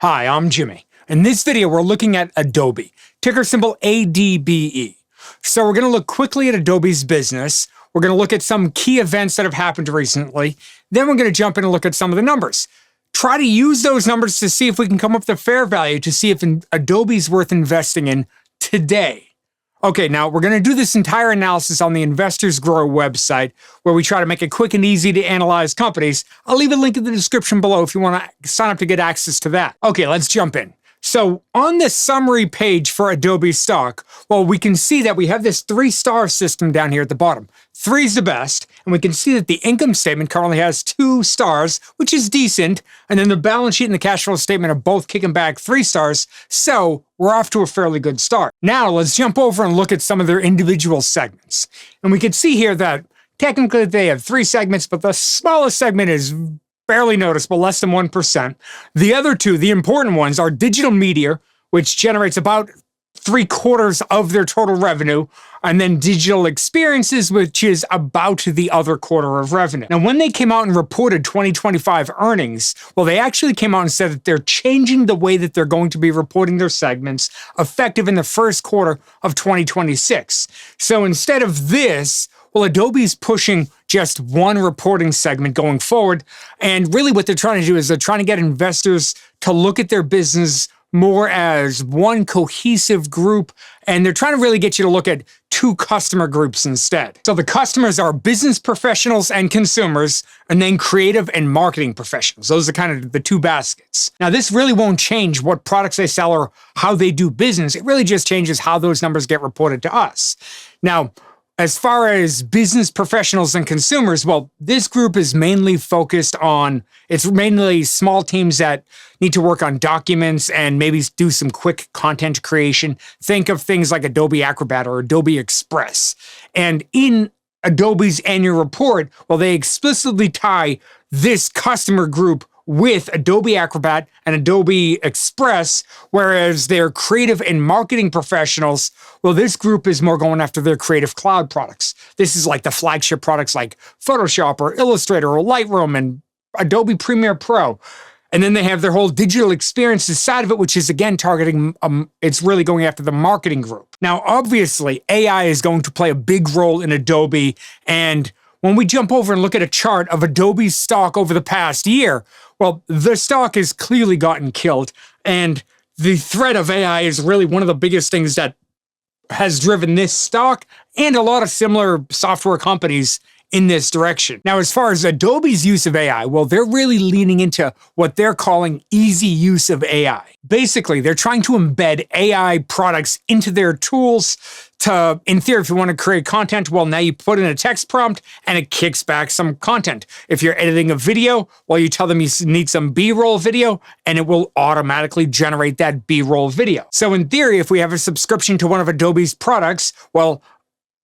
Hi, I'm Jimmy. In this video, we're looking at Adobe, ticker symbol ADBE. So we're going to look quickly at Adobe's business. We're going to look at some key events that have happened recently. Then we're going to jump in and look at some of the numbers. Try to use those numbers to see if we can come up with a fair value to see if Adobe's worth investing in today. Okay, now we're going to do this entire analysis on the Investors Grow website, where we try to make it quick and easy to analyze companies. I'll leave a link in the description below if you want to sign up to get access to that. Okay, let's jump in. So on the summary page for Adobe stock, well, we can see that we have this 3-star system down here at the bottom. 3 is the best, and we can see that the income statement currently has 2 stars, which is decent, and then the balance sheet and the cash flow statement are both kicking back 3 stars, so we're off to a fairly good start. Now let's jump over and look at some of their individual segments. And we can see here that technically they have 3 segments, but the smallest segment is barely noticeable, less than 1%. The other 2, the important ones, are digital media, which generates about 3/4 of their total revenue, and then digital experiences, which is about the other quarter of revenue. Now, when they came out and reported 2025 earnings, well, they actually came out and said that they're changing the way that they're going to be reporting their segments effective in the first quarter of 2026. So instead of this, well, Adobe's pushing just one reporting segment going forward. And really what they're trying to do is they're trying to get investors to look at their business more as one cohesive group. And they're trying to really get you to look at 2 customer groups instead. So the customers are business professionals and consumers, and then creative and marketing professionals. Those are kind of the 2 baskets. Now, this really won't change what products they sell or how they do business. It really just changes how those numbers get reported to us. Now, as far as business professionals and consumers, well, this group is mainly focused on, it's mainly small teams that need to work on documents and maybe do some quick content creation. Think of things like Adobe Acrobat or Adobe Express. And in Adobe's annual report, well, they explicitly tie this customer group with Adobe Acrobat and Adobe Express, whereas their creative and marketing professionals, well, this group is more going after their Creative Cloud products. This is like the flagship products like Photoshop or Illustrator or Lightroom and Adobe Premiere Pro. And then they have their whole digital experiences side of it, which is again targeting, it's really going after the marketing group. Now, obviously, AI is going to play a big role in Adobe, and when we jump over and look at a chart of Adobe's stock over the past year, well, the stock has clearly gotten killed. And the threat of AI is really one of the biggest things that has driven this stock and a lot of similar software companies in this direction. Now, as far as Adobe's use of AI, well, they're really leaning into what they're calling easy use of AI. Basically, they're trying to embed AI products into their tools to, in theory, if you want to create content, well, now you put in a text prompt and it kicks back some content. If you're editing a video, well, you tell them you need some B-roll video and it will automatically generate that B-roll video. So in theory, if we have a subscription to one of Adobe's products, well,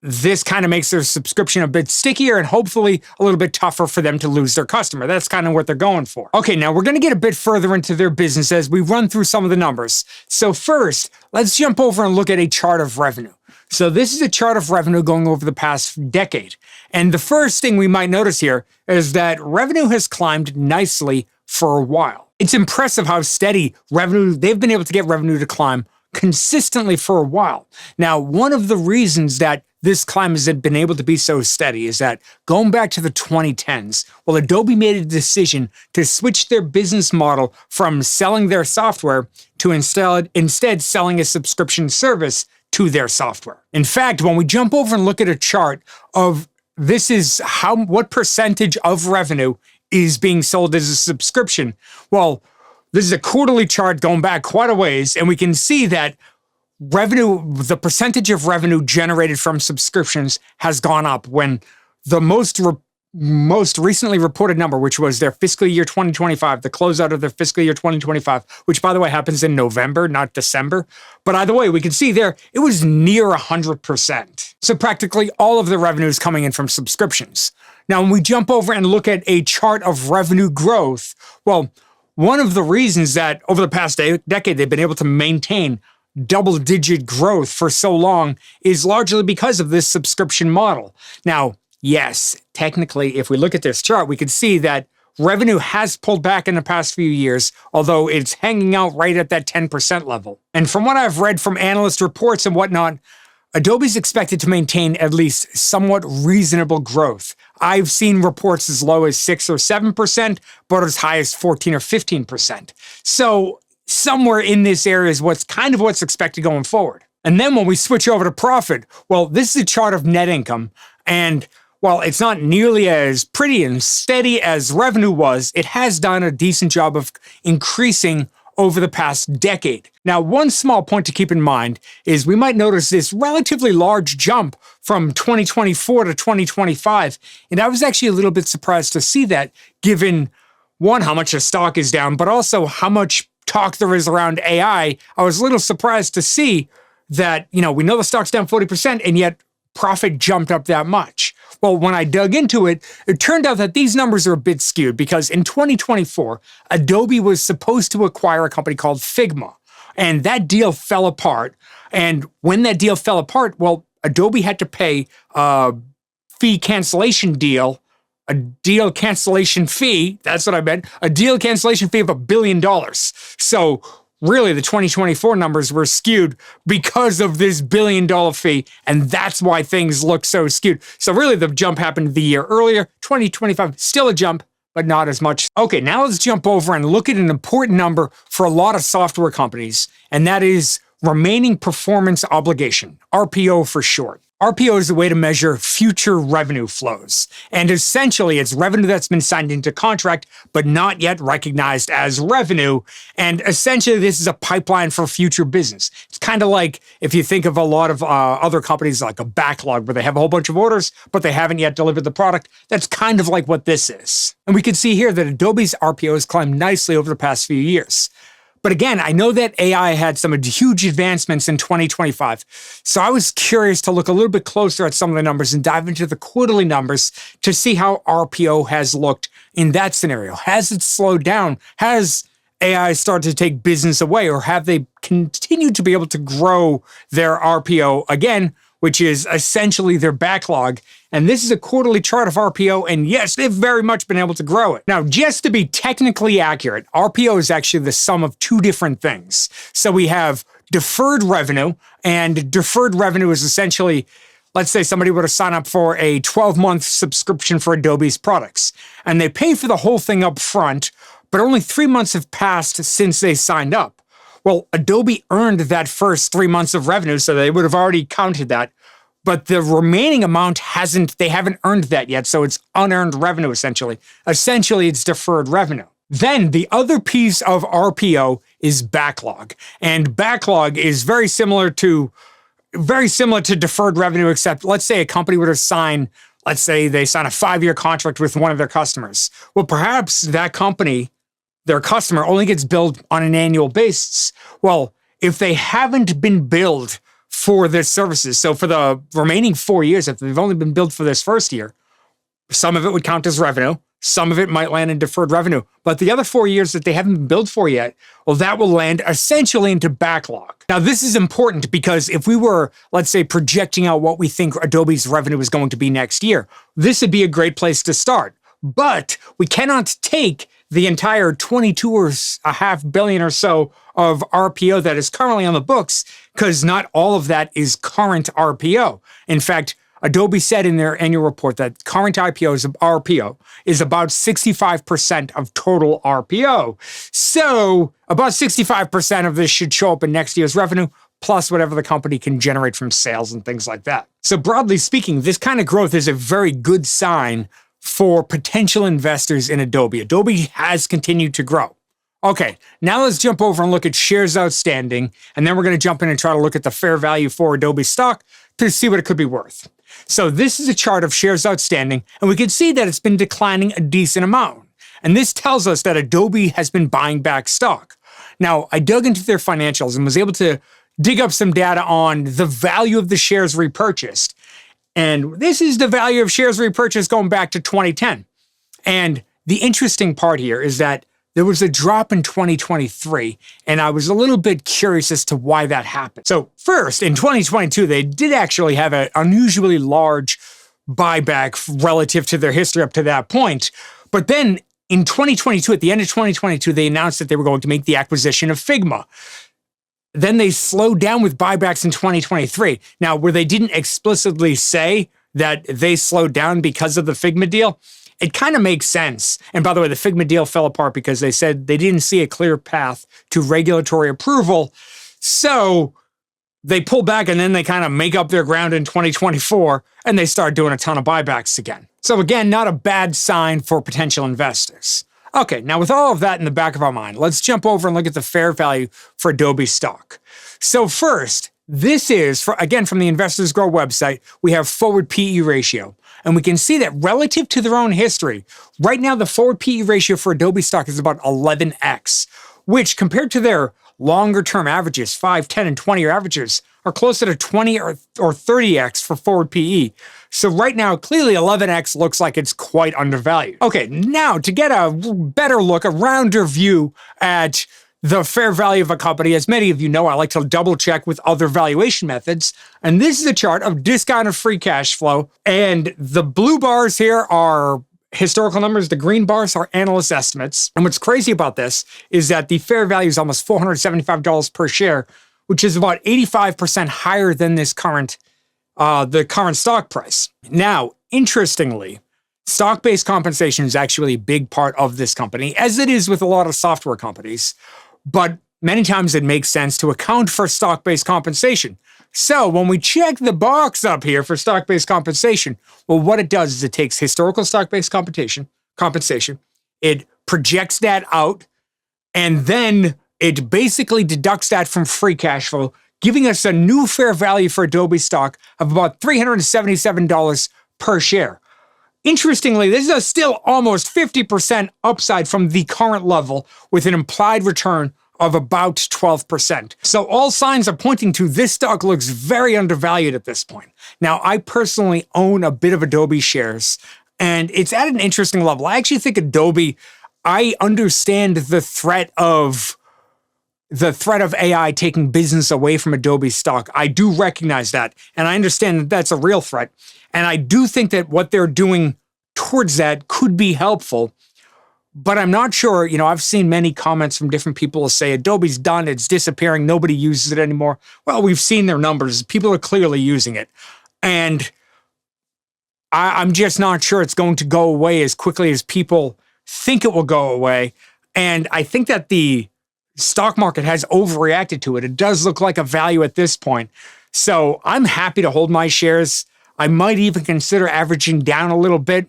this kind of makes their subscription a bit stickier and hopefully a little bit tougher for them to lose their customer. That's kind of what they're going for. Okay, now we're going to get a bit further into their business as we run through some of the numbers. So first, let's jump over and look at a chart of revenue. So this is a chart of revenue going over the past decade. And the first thing we might notice here is that revenue has climbed nicely for a while. It's impressive how steady revenue, they've been able to get revenue to climb consistently for a while. Now, one of the reasons that this climb has been able to be so steady is that going back to the 2010s, well, Adobe made a decision to switch their business model from selling their software to instead selling a subscription service to their software. In fact, when we jump over and look at a chart of this is what percentage of revenue is being sold as a subscription, well, this is a quarterly chart going back quite a ways, and we can see that revenue, the percentage of revenue generated from subscriptions has gone up when the most recently reported number, which was their fiscal year 2025, the closeout of their fiscal year 2025, which by the way happens in November, not December. But either way, we can see there, it was near 100%. So practically all of the revenue is coming in from subscriptions. Now, when we jump over and look at a chart of revenue growth, well, one of the reasons that over the past decade they've been able to maintain double-digit growth for so long is largely because of this subscription model. Now, yes, technically, if we look at this chart, we can see that revenue has pulled back in the past few years, although it's hanging out right at that 10% level. And from what I've read from analyst reports and whatnot, Adobe's expected to maintain at least somewhat reasonable growth. I've seen reports as low as 6 or 7%, but as high as 14 or 15%. So somewhere in this area is what's expected going forward. And then when we switch over to profit, well, this is a chart of net income. And while it's not nearly as pretty and steady as revenue was, it has done a decent job of increasing over the past decade. Now, one small point to keep in mind is we might notice this relatively large jump from 2024 to 2025. And I was actually a little bit surprised to see that, given one, how much the stock is down, but also how much talk there is around AI. I was a little surprised to see that, we know the stock's down 40%, and yet profit jumped up that much. Well, when I dug into it, it turned out that these numbers are a bit skewed because in 2024, Adobe was supposed to acquire a company called Figma, and that deal fell apart. And when that deal fell apart, well, Adobe had to pay a fee cancellation deal, a deal cancellation fee, that's what I meant, a deal cancellation fee of $1 billion. So really, the 2024 numbers were skewed because of this $1 billion fee, and that's why things look so skewed. So really, the jump happened the year earlier. 2025, still a jump, but not as much. Okay, now let's jump over and look at an important number for a lot of software companies, and that is remaining performance obligation, RPO for short. RPO is a way to measure future revenue flows. And essentially, it's revenue that's been signed into contract, but not yet recognized as revenue. And essentially, this is a pipeline for future business. It's kind of like if you think of a lot of other companies like a backlog where they have a whole bunch of orders, but they haven't yet delivered the product. That's kind of like what this is. And we can see here that Adobe's RPO has climbed nicely over the past few years. But again, I know that AI had some huge advancements in 2025. So I was curious to look a little bit closer at some of the numbers and dive into the quarterly numbers to see how RPO has looked in that scenario. Has it slowed down? Has AI started to take business away, or have they continued to be able to grow their RPO again, which is essentially their backlog? And this is a quarterly chart of RPO, and yes, they've very much been able to grow it. Now, just to be technically accurate, RPO is actually the sum of two different things. So we have deferred revenue, and deferred revenue is essentially, let's say somebody were to sign up for a 12-month subscription for Adobe's products, and they pay for the whole thing up front, but only 3 months have passed since they signed up. Well, Adobe earned that first 3 months of revenue, so they would have already counted that. But the remaining amount they haven't earned that yet, so it's unearned revenue, essentially. Essentially, it's deferred revenue. Then the other piece of RPO is backlog. And backlog is very similar to deferred revenue, except let's say a company were to sign, let's say they sign a 5-year contract with one of their customers. Well, perhaps that company, their customer, only gets billed on an annual basis. Well, if they haven't been billed for their services, so for the remaining 4 years, if they've only been billed for this first year, some of it would count as revenue, some of it might land in deferred revenue, but the other 4 years that they haven't been billed for yet, well, that will land essentially into backlog. Now, this is important because if we were, let's say, projecting out what we think Adobe's revenue is going to be next year, this would be a great place to start. But we cannot take the entire $22.5 billion or so of RPO that is currently on the books, because not all of that is current RPO. In fact, Adobe said in their annual report that current RPO is about 65% of total RPO. So about 65% of this should show up in next year's revenue, plus whatever the company can generate from sales and things like that. So broadly speaking, this kind of growth is a very good sign for potential investors in Adobe. Adobe has continued to grow. Okay, now let's jump over and look at shares outstanding, and then we're going to jump in and try to look at the fair value for Adobe stock to see what it could be worth. So this is a chart of shares outstanding, and we can see that it's been declining a decent amount. And this tells us that Adobe has been buying back stock. Now, I dug into their financials and was able to dig up some data on the value of the shares repurchased. And this is the value of shares repurchased going back to 2010. And the interesting part here is that there was a drop in 2023, and I was a little bit curious as to why that happened. So first, in 2022, they did actually have an unusually large buyback relative to their history up to that point. But then in 2022, at the end of 2022, they announced that they were going to make the acquisition of Figma. Then they slowed down with buybacks in 2023. Now, where they didn't explicitly say that they slowed down because of the Figma deal, it kind of makes sense. And by the way, the Figma deal fell apart because they said they didn't see a clear path to regulatory approval. So they pull back and then they kind of make up their ground in 2024 and they start doing a ton of buybacks again. So again, not a bad sign for potential investors. Okay, now with all of that in the back of our mind, let's jump over and look at the fair value for Adobe stock. So first, this is, again, from the Investors Grow website, we have forward PE ratio. And we can see that relative to their own history, right now the forward PE ratio for Adobe stock is about 11x, which compared to their longer term averages, 5, 10, and 20-year averages, are closer to 20 or 30x for forward PE. So right now, clearly 11x looks like it's quite undervalued. Okay, now to get a better look, a rounder view at the fair value of a company, as many of you know, I like to double check with other valuation methods. And this is a chart of discounted free cash flow. And the blue bars here are historical numbers. The green bars are analyst estimates. And what's crazy about this is that the fair value is almost $475 per share, which is about 85% higher than this the current stock price. Now, interestingly, stock-based compensation is actually a big part of this company, as it is with a lot of software companies. But many times it makes sense to account for stock-based compensation. So when we check the box up here for stock-based compensation, well, what it does is it takes historical stock-based compensation, it projects that out, and then it basically deducts that from free cash flow, giving us a new fair value for Adobe stock of about $377 per share. Interestingly, this is still almost 50% upside from the current level with an implied return of about 12%. So all signs are pointing to this stock looks very undervalued at this point. Now, I personally own a bit of Adobe shares, and it's at an interesting level. I actually think Adobe, I understand the threat of AI taking business away from Adobe stock. I do recognize that, and I understand that that's a real threat. And I do think that what they're doing towards that could be helpful, but I'm not sure. You know, I've seen many comments from different people say Adobe's done, it's disappearing, nobody uses it anymore. Well, we've seen their numbers. People are clearly using it. And I'm just not sure it's going to go away as quickly as people think it will go away. And I think that the stock market has overreacted to it. It does look like a value at this point. So I'm happy to hold my shares. I might even consider averaging down a little bit.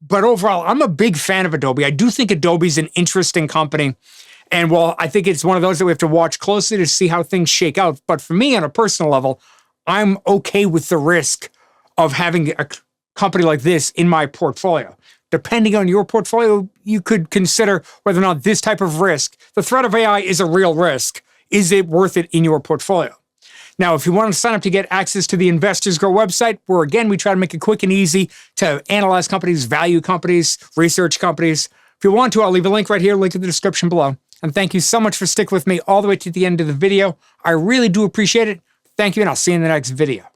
But overall, I'm a big fan of Adobe. I do think Adobe's an interesting company. And while I think it's one of those that we have to watch closely to see how things shake out, but for me on a personal level, I'm okay with the risk of having a company like this in my portfolio. Depending on your portfolio, you could consider whether or not this type of risk, the threat of AI is a real risk. Is it worth it in your portfolio? Now, if you want to sign up to get access to the Investors Grow website, where again, we try to make it quick and easy to analyze companies, value companies, research companies. If you want to, I'll leave a link right here, link in the description below. And thank you so much for sticking with me all the way to the end of the video. I really do appreciate it. Thank you, and I'll see you in the next video.